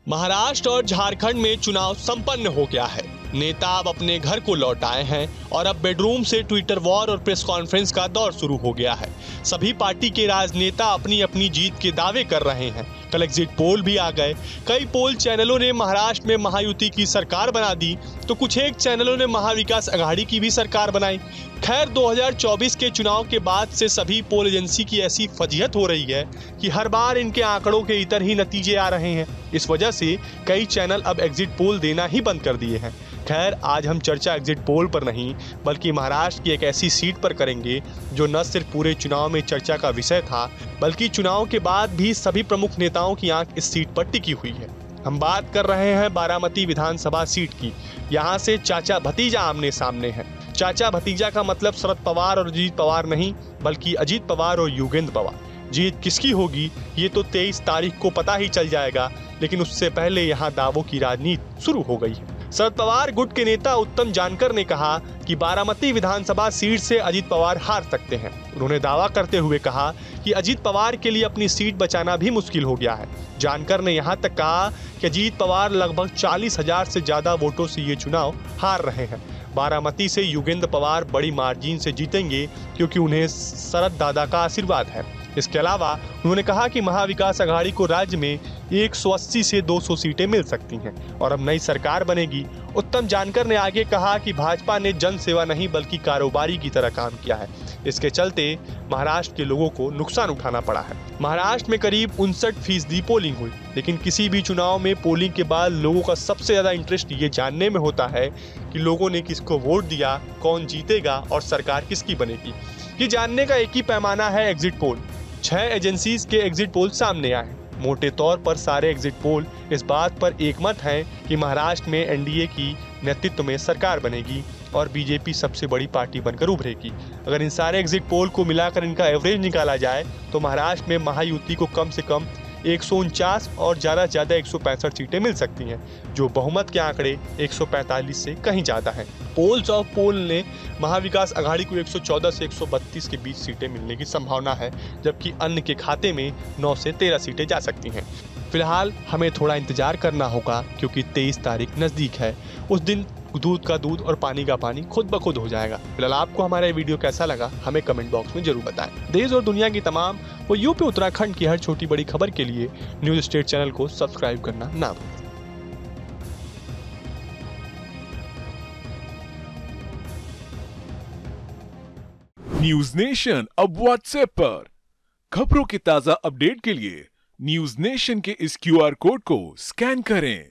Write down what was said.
महाराष्ट्र और झारखंड में चुनाव संपन्न हो गया है। नेता अब अपने घर को लौट आए हैं और अब बेडरूम से ट्विटर वॉर और प्रेस कॉन्फ्रेंस का दौर शुरू हो गया है। सभी पार्टी के राजनेता अपनी अपनी जीत के दावे कर रहे हैं। कल एग्जिट पोल भी आ गए। कई पोल चैनलों ने महाराष्ट्र में महायुति की सरकार बना दी, तो कुछ एक चैनलों ने महाविकास अघाड़ी की भी सरकार बनाई। खैर, 2024 के चुनाव के बाद से सभी पोल एजेंसी की ऐसी फजीहत हो रही है कि हर बार इनके आंकड़ों के इतर ही नतीजे आ रहे हैं। इस वजह से कई चैनल अब एग्जिट पोल देना ही बंद कर दिए हैं। खैर, आज हम चर्चा एग्जिट पोल पर नहीं बल्कि महाराष्ट्र की एक ऐसी सीट पर करेंगे जो न सिर्फ पूरे चुनाव में चर्चा का विषय था, बल्कि चुनाव के बाद भी सभी प्रमुख नेताओं की आंख इस सीट पर टिकी हुई है। हम बात कर रहे हैं बारामती विधानसभा सीट की। यहाँ से चाचा भतीजा आमने सामने हैं। चाचा भतीजा का मतलब शरद पवार और अजीत पवार नहीं, बल्कि अजीत पवार और योगेंद्र पवार। जीत किसकी होगी ये तो 23 तारीख को पता ही चल जाएगा, लेकिन उससे पहले यहाँ दावों की राजनीति शुरू हो गई है। शरद पवार गुट के नेता उत्तम जानकर ने कहा कि बारामती विधानसभा सीट से अजीत पवार हार सकते हैं। उन्होंने दावा करते हुए कहा कि अजीत पवार के लिए अपनी सीट बचाना भी मुश्किल हो गया है। जानकर ने यहाँ तक कहा कि अजीत पवार लगभग 40,000 से ज्यादा वोटों से ये चुनाव हार रहे हैं। बारामती से योगेंद्र पवार बड़ी मार्जिन से जीतेंगे क्योंकि उन्हें शरद दादा का आशीर्वाद है। इसके अलावा उन्होंने कहा कि महाविकास अघाड़ी को राज्य में 180 से 200 सीटें मिल सकती हैं और अब नई सरकार बनेगी। उत्तम जानकर ने आगे कहा कि भाजपा ने जन सेवा नहीं बल्कि कारोबारी की तरह काम किया है। इसके चलते महाराष्ट्र के लोगों को नुकसान उठाना पड़ा है। महाराष्ट्र में करीब 59% पोलिंग हुई, लेकिन किसी भी चुनाव में पोलिंग के बाद लोगों का सबसे ज्यादा इंटरेस्ट ये जानने में होता है कि लोगों ने किसको वोट दिया, कौन जीतेगा और सरकार किसकी बनेगी। ये जानने का एक ही पैमाना है एग्जिट पोल। 6 एजेंसीज के एग्जिट पोल सामने आए। मोटे तौर पर सारे एग्जिट पोल इस बात पर एकमत हैं कि महाराष्ट्र में एनडीए की नेतृत्व में सरकार बनेगी और बीजेपी सबसे बड़ी पार्टी बनकर उभरेगी। अगर इन सारे एग्जिट पोल को मिलाकर इनका एवरेज निकाला जाए तो महाराष्ट्र में महायुति को कम से कम 149 और ज़्यादा से ज़्यादा 165 सीटें मिल सकती हैं, जो बहुमत के आंकड़े 145 से कहीं ज़्यादा हैं। पोल्स ऑफ पोल ने महाविकास अघाड़ी को 114 से 132 के बीच सीटें मिलने की संभावना है, जबकि अन्य के खाते में 9 से 13 सीटें जा सकती हैं। फिलहाल हमें थोड़ा इंतजार करना होगा क्योंकि 23 तारीख नज़दीक है। उस दिन दूध का दूध और पानी का पानी खुद ब खुद हो जाएगा। फिलहाल आपको हमारा ये वीडियो कैसा लगा हमें कमेंट बॉक्स में जरूर बताएं। देश और दुनिया की तमाम वो यूपी उत्तराखंड की हर छोटी बड़ी खबर के लिए न्यूज स्टेट चैनल को सब्सक्राइब करना ना भूलें। न्यूज नेशन अब व्हाट्सएप पर खबरों के ताजा अपडेट के लिए न्यूज नेशन के इस QR कोड को स्कैन करें।